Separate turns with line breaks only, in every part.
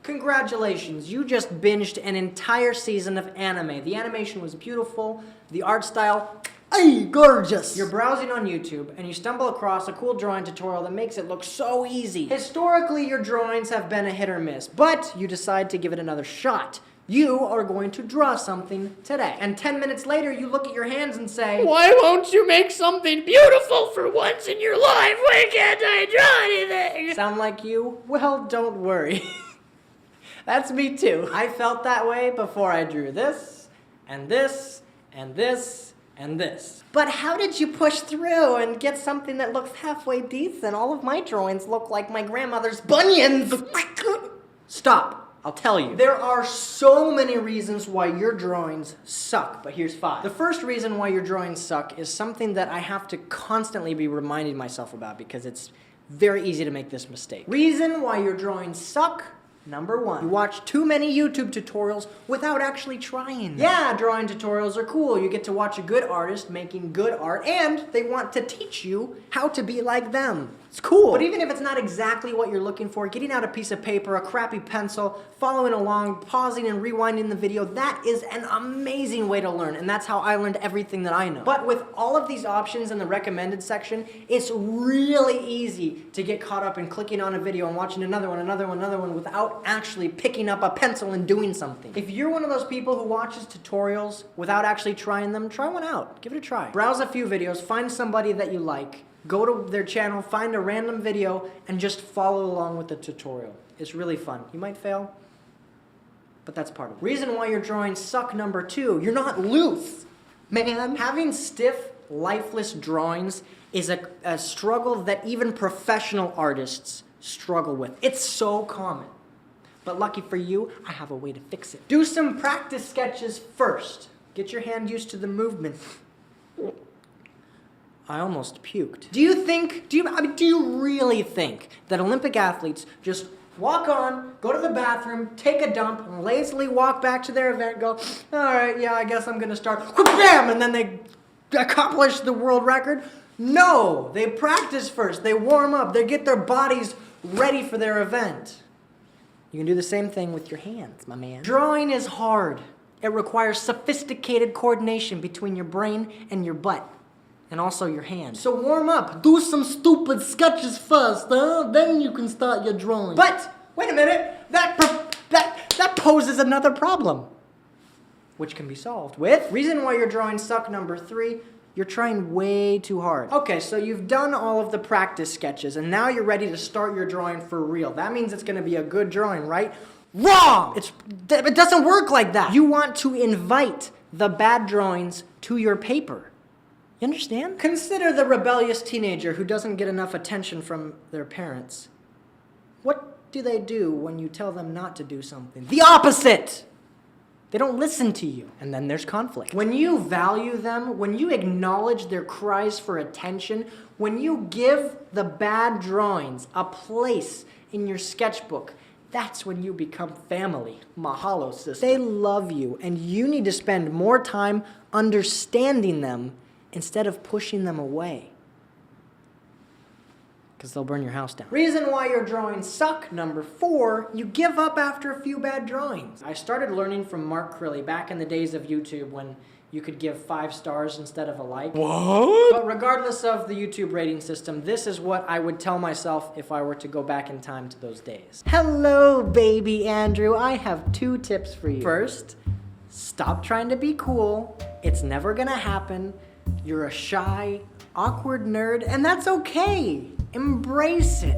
Congratulations, you just binged an entire season of anime. The animation was beautiful, the art style, ay, gorgeous. You're browsing on YouTube and you stumble across a cool drawing tutorial that makes it look so easy. Historically, your drawings have been a hit or miss, but you decide to give it another shot. You are going to draw something today. And 10 minutes later, you look at your hands and say,
why won't you make something beautiful for once in your life? Why can't I draw anything?
Sound like you? Well, don't worry. That's me too. I felt that way before I drew this, and this, and this, and this. But how did you push through and get something that looks halfway decent? All of my drawings look like my grandmother's bunions. Stop, I'll tell you. There are so many reasons why your drawings suck, but here's 5. The first reason why your drawings suck is something that I have to constantly be reminding myself about because it's very easy to make this mistake. Reason why your drawings suck. Number 1, you watch too many YouTube tutorials without actually trying them. Yeah, drawing tutorials are cool. You get to watch a good artist making good art, and they want to teach you how to be like them. It's cool. But even if it's not exactly what you're looking for, getting out a piece of paper, a crappy pencil, following along, pausing and rewinding the video, that is an amazing way to learn, and that's how I learned everything that I know. But with all of these options in the recommended section, it's really easy to get caught up in clicking on a video and watching another one without actually picking up a pencil and doing something. If you're one of those people who watches tutorials without actually trying them, try one out. Give it a try. Browse a few videos, find somebody that you like, go to their channel, find a random video, and just follow along with the tutorial. It's really fun. You might fail, but that's part of it. Reason why your drawings suck, number 2, you're not loose, man. Having stiff, lifeless drawings is a struggle that even professional artists struggle with. It's so common. But lucky for you, I have a way to fix it. Do some practice sketches first. Get your hand used to the movement. I almost puked. Do you really think that Olympic athletes just walk on, go to the bathroom, take a dump, and lazily walk back to their event and go, all right, yeah, I guess I'm gonna start, bam, and then they accomplish the world record? No, they practice first, they warm up, they get their bodies ready for their event. You can do the same thing with your hands, my man. Drawing is hard. It requires sophisticated coordination between your brain and your butt, and also your hands. So warm up. Do some stupid sketches first, huh? Then you can start your drawing. But, wait a minute, that poses another problem, which can be solved with reason why your drawings suck, number 3, you're trying way too hard. Okay, so you've done all of the practice sketches, and now you're ready to start your drawing for real. That means it's gonna be a good drawing, right? Wrong! It doesn't work like that. You want to invite the bad drawings to your paper. You understand? Consider the rebellious teenager who doesn't get enough attention from their parents. What do they do when you tell them not to do something? The opposite! They don't listen to you, and then there's conflict. When you value them, when you acknowledge their cries for attention, when you give the bad drawings a place in your sketchbook, that's when you become family. Mahalo, sister. They love you, and you need to spend more time understanding them instead of pushing them away, because they'll burn your house down. Reason why your drawings suck, number 4, you give up after a few bad drawings. I started learning from Mark Crilly back in the days of YouTube when you could give 5 stars instead of a like.
What?
But regardless of the YouTube rating system, this is what I would tell myself if I were to go back in time to those days. Hello, baby Andrew. I have 2 tips for you. First, stop trying to be cool. It's never gonna happen. You're a shy, awkward nerd, and that's okay. Embrace it.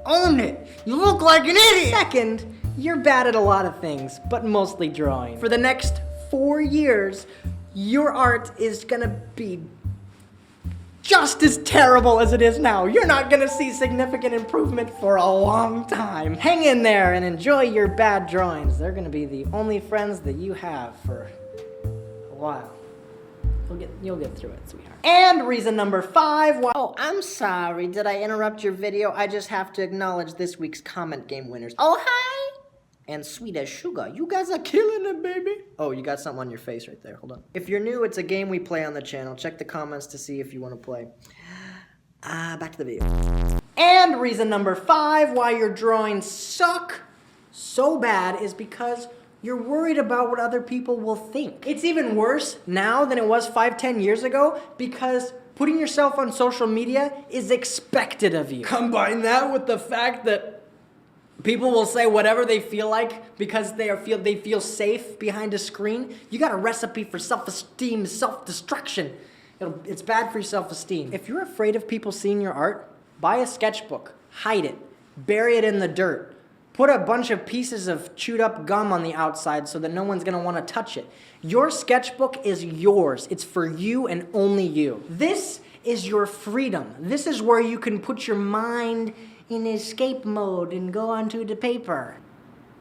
Own it. You look like an idiot. Second, you're bad at a lot of things, but mostly drawing. For the next 4 years, your art is gonna be just as terrible as it is now. You're not gonna see significant improvement for a long time. Hang in there and enjoy your bad drawings. They're gonna be the only friends that you have for a while. You'll get through it, sweetheart. And reason number 5, why— Oh, I'm sorry. Did I interrupt your video? I just have to acknowledge this week's comment game winners. Oh, hi! And Sweet as Sugar. You guys are killing it, baby. Oh, you got something on your face right there. Hold on. If you're new, it's a game we play on the channel. Check the comments to see if you want to play. Back to the video. And reason number 5, why your drawings suck. so bad is because you're worried about what other people will think. It's even worse now than it was 5-10 years ago because putting yourself on social media is expected of you. Combine that with the fact that people will say whatever they feel like because they feel safe behind a screen. You got a recipe for self-esteem, self-destruction. It's bad for your self-esteem. If you're afraid of people seeing your art, buy a sketchbook, hide it, bury it in the dirt. Put a bunch of pieces of chewed up gum on the outside so that no one's gonna wanna touch it. Your sketchbook is yours. It's for you and only you. This is your freedom. This is where you can put your mind in escape mode and go onto the paper.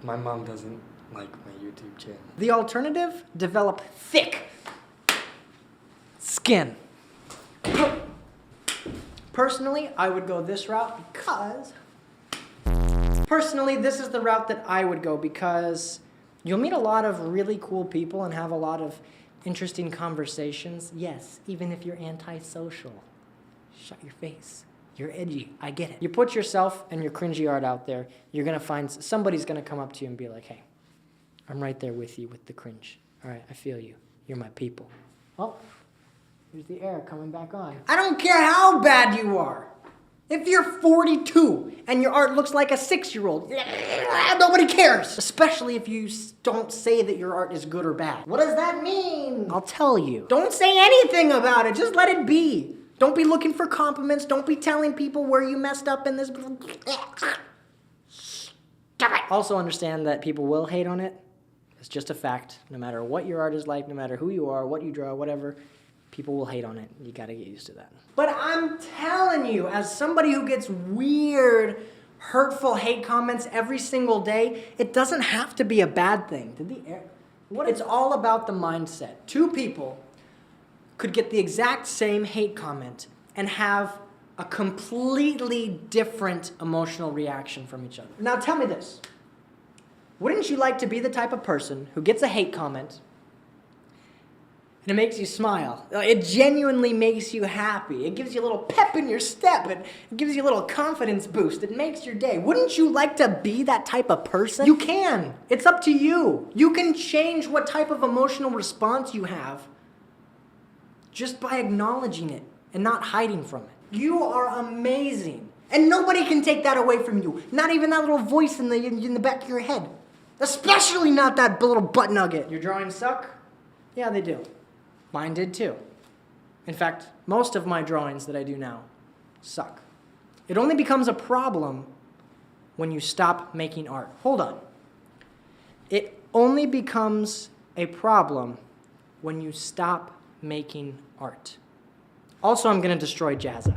My mom doesn't like my YouTube channel.
The alternative, develop thick skin. Personally, I would go this route because... Personally, this is the route that I would go because you'll meet a lot of really cool people and have a lot of interesting conversations. Yes, even if you're antisocial. Shut your face. You're edgy. I get it. You put yourself and your cringy art out there, you're going to find somebody's going to come up to you and be like, hey, I'm right there with you with the cringe. All right, I feel you. You're my people. Oh, here's the air coming back on. I don't care how bad you are. If you're 42 and your art looks like a 6-year-old, nobody cares. Especially if you don't say that your art is good or bad. What does that mean? I'll tell you. Don't say anything about it. Just let it be. Don't be looking for compliments. Don't be telling people where you messed up in this. Stop it. Also understand that people will hate on it. It's just a fact. No matter what your art is like, no matter who you are, what you draw, whatever, people will hate on it. You gotta get used to that. But I'm telling you, as somebody who gets weird, hurtful hate comments every single day, it doesn't have to be a bad thing. It's all about the mindset. Two people could get the exact same hate comment and have a completely different emotional reaction from each other. Now tell me this. Wouldn't you like to be the type of person who gets a hate comment and it makes you smile? It genuinely makes you happy. It gives you a little pep in your step. It gives you a little confidence boost. It makes your day. Wouldn't you like to be that type of person? You can. It's up to you. You can change what type of emotional response you have just by acknowledging it and not hiding from it. You are amazing. And nobody can take that away from you. Not even that little voice in the back of your head. Especially not that little butt nugget. Your drawings suck? Yeah, they do. Mine did too. In fact, most of my drawings that I do now suck. It only becomes a problem when you stop making art. Hold on. It only becomes a problem when you stop making art. Also, I'm gonna destroy Jazza.